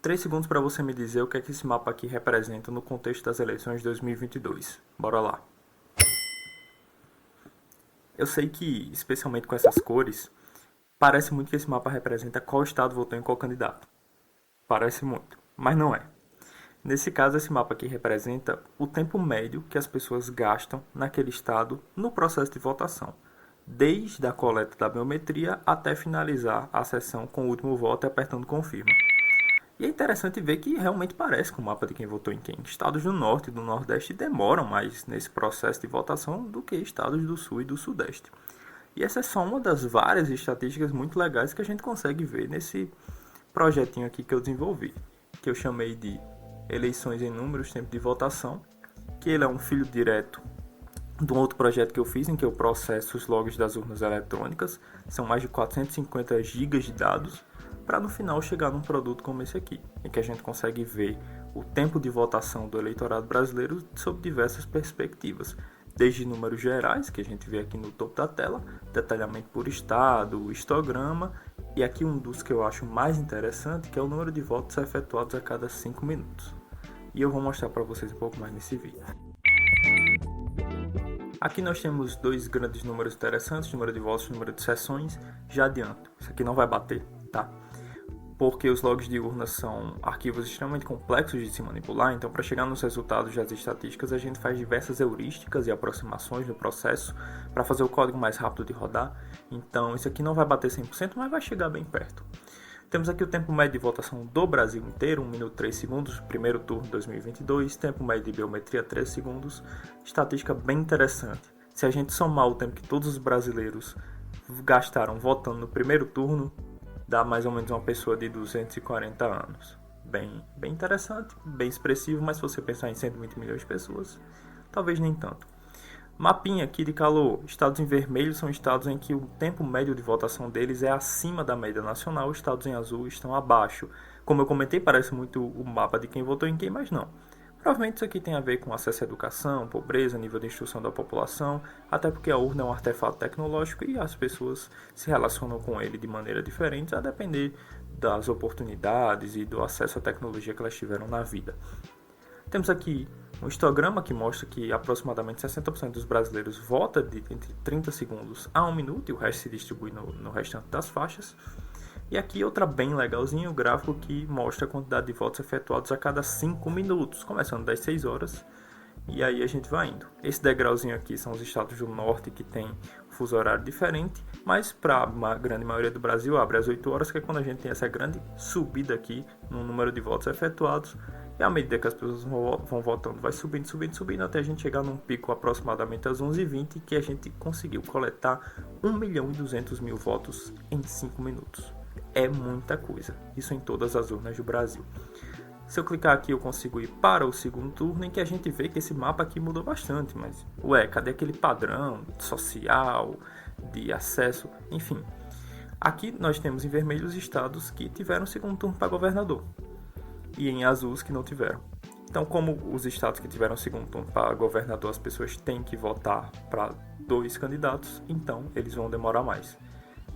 3 segundos para você me dizer o que é que esse mapa aqui representa no contexto das eleições de 2022. Bora lá. Eu sei que, especialmente com essas cores, parece muito que esse mapa representa qual estado votou em qual candidato. Parece muito, mas não é. Nesse caso, esse mapa aqui representa o tempo médio que as pessoas gastam naquele estado no processo de votação, desde a coleta da biometria até finalizar a sessão com o último voto e apertando confirma. E é interessante ver que realmente parece com o mapa de quem votou em quem. Estados do Norte e do Nordeste demoram mais nesse processo de votação do que estados do Sul e do Sudeste. E essa é só uma das várias estatísticas muito legais que a gente consegue ver nesse projetinho aqui que eu desenvolvi, que eu chamei de Eleições em Números, Tempo de Votação, que ele é um filho direto de um outro projeto que eu fiz, em que eu processo os logs das urnas eletrônicas. São mais de 450 GB de dados, para no final chegar num produto como esse aqui, em que a gente consegue ver o tempo de votação do eleitorado brasileiro sob diversas perspectivas, desde números gerais, que a gente vê aqui no topo da tela, detalhamento por estado, histograma, e aqui um dos que eu acho mais interessante, que é o número de votos efetuados a cada 5 minutos. E eu vou mostrar para vocês um pouco mais nesse vídeo. Aqui nós temos dois grandes números interessantes, número de votos e número de sessões. Já adianto, isso aqui não vai bater, tá? Porque os logs de urna são arquivos extremamente complexos de se manipular, então para chegar nos resultados das estatísticas a gente faz diversas heurísticas e aproximações no processo para fazer o código mais rápido de rodar. Então isso aqui não vai bater 100%, mas vai chegar bem perto. Temos aqui o tempo médio de votação do Brasil inteiro, 1 minuto e 3 segundos, primeiro turno de 2022, tempo médio de biometria 3 segundos, estatística bem interessante. Se a gente somar o tempo que todos os brasileiros gastaram votando no primeiro turno, dá mais ou menos uma pessoa de 240 anos. Bem interessante, bem expressivo, mas se você pensar em 120 milhões de pessoas, talvez nem tanto. Mapinha aqui de calor. Estados em vermelho são estados em que o tempo médio de votação deles é acima da média nacional, estados em azul estão abaixo. Como eu comentei, parece muito o mapa de quem votou em quem, mas não. Provavelmente isso aqui tem a ver com acesso à educação, pobreza, nível de instrução da população, até porque a urna é um artefato tecnológico e as pessoas se relacionam com ele de maneira diferente, a depender das oportunidades e do acesso à tecnologia que elas tiveram na vida. Temos aqui um histograma que mostra que aproximadamente 60% dos brasileiros vota entre 30 segundos a 1 minuto e o resto se distribui no restante das faixas. E aqui outra bem legalzinha, o gráfico que mostra a quantidade de votos efetuados a cada 5 minutos, começando das 6 horas, e aí a gente vai indo. Esse degrauzinho aqui são os estados do norte que tem fuso horário diferente, mas para a grande maioria do Brasil abre às 8 horas, que é quando a gente tem essa grande subida aqui no número de votos efetuados, e à medida que as pessoas vão votando, vai subindo, até a gente chegar num pico aproximadamente às 11h20, que a gente conseguiu coletar 1.200.000 votos em 5 minutos. É muita coisa, isso em todas as urnas do Brasil. Se eu clicar aqui eu consigo ir para o segundo turno, em que a gente vê que esse mapa aqui mudou bastante, mas cadê aquele padrão social, de acesso, enfim. Aqui nós temos em vermelho os estados que tiveram segundo turno para governador, e em azul os que não tiveram. Então, como os estados que tiveram segundo turno para governador, as pessoas têm que votar para 2 candidatos, então eles vão demorar mais.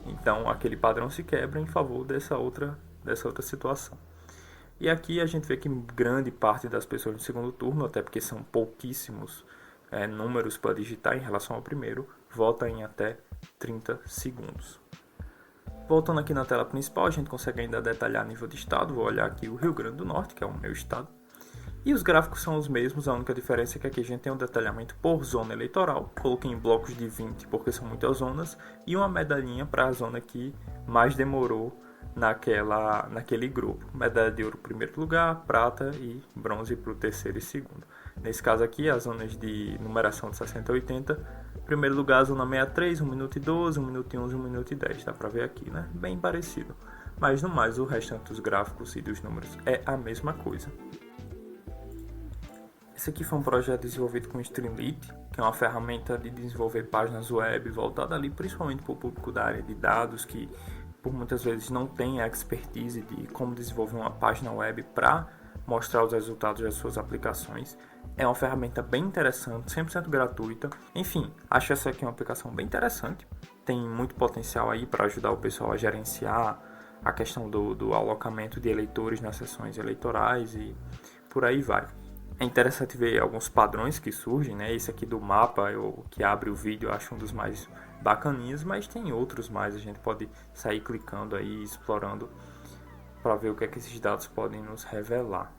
Então aquele padrão se quebra em favor dessa outra situação. E aqui a gente vê que grande parte das pessoas no segundo turno, até porque são pouquíssimos números para digitar em relação ao primeiro, vota em até 30 segundos. Voltando aqui na tela principal, a gente consegue ainda detalhar nível de estado. Vou olhar aqui o Rio Grande do Norte, que é o meu estado. E os gráficos são os mesmos, a única diferença é que aqui a gente tem um detalhamento por zona eleitoral. Coloquei em blocos de 20 porque são muitas zonas, e uma medalhinha para a zona que mais demorou naquele grupo. Medalha de ouro primeiro lugar, prata e bronze para o terceiro e segundo. Nesse caso aqui, as zonas de numeração de 60 a 80. Primeiro lugar, a zona 63, 1 minuto e 12, 1 minuto e 11, 1 minuto e 10. Dá para ver aqui, né? Bem parecido. Mas no mais, o restante dos gráficos e dos números é a mesma coisa. Esse aqui foi um projeto desenvolvido com Streamlit, que é uma ferramenta de desenvolver páginas web voltada ali principalmente para o público da área de dados, que por muitas vezes não tem a expertise de como desenvolver uma página web para mostrar os resultados das suas aplicações. É uma ferramenta bem interessante, 100% gratuita. Enfim, acho essa aqui uma aplicação bem interessante. Tem muito potencial aí para ajudar o pessoal a gerenciar a questão do alocamento de eleitores nas sessões eleitorais e por aí vai. É interessante ver alguns padrões que surgem, né? Esse aqui do mapa, que abre o vídeo, eu acho um dos mais bacaninhos, mas tem outros mais, a gente pode sair clicando aí, explorando para ver o que é que esses dados podem nos revelar.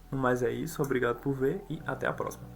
No mais é isso, obrigado por ver e até a próxima.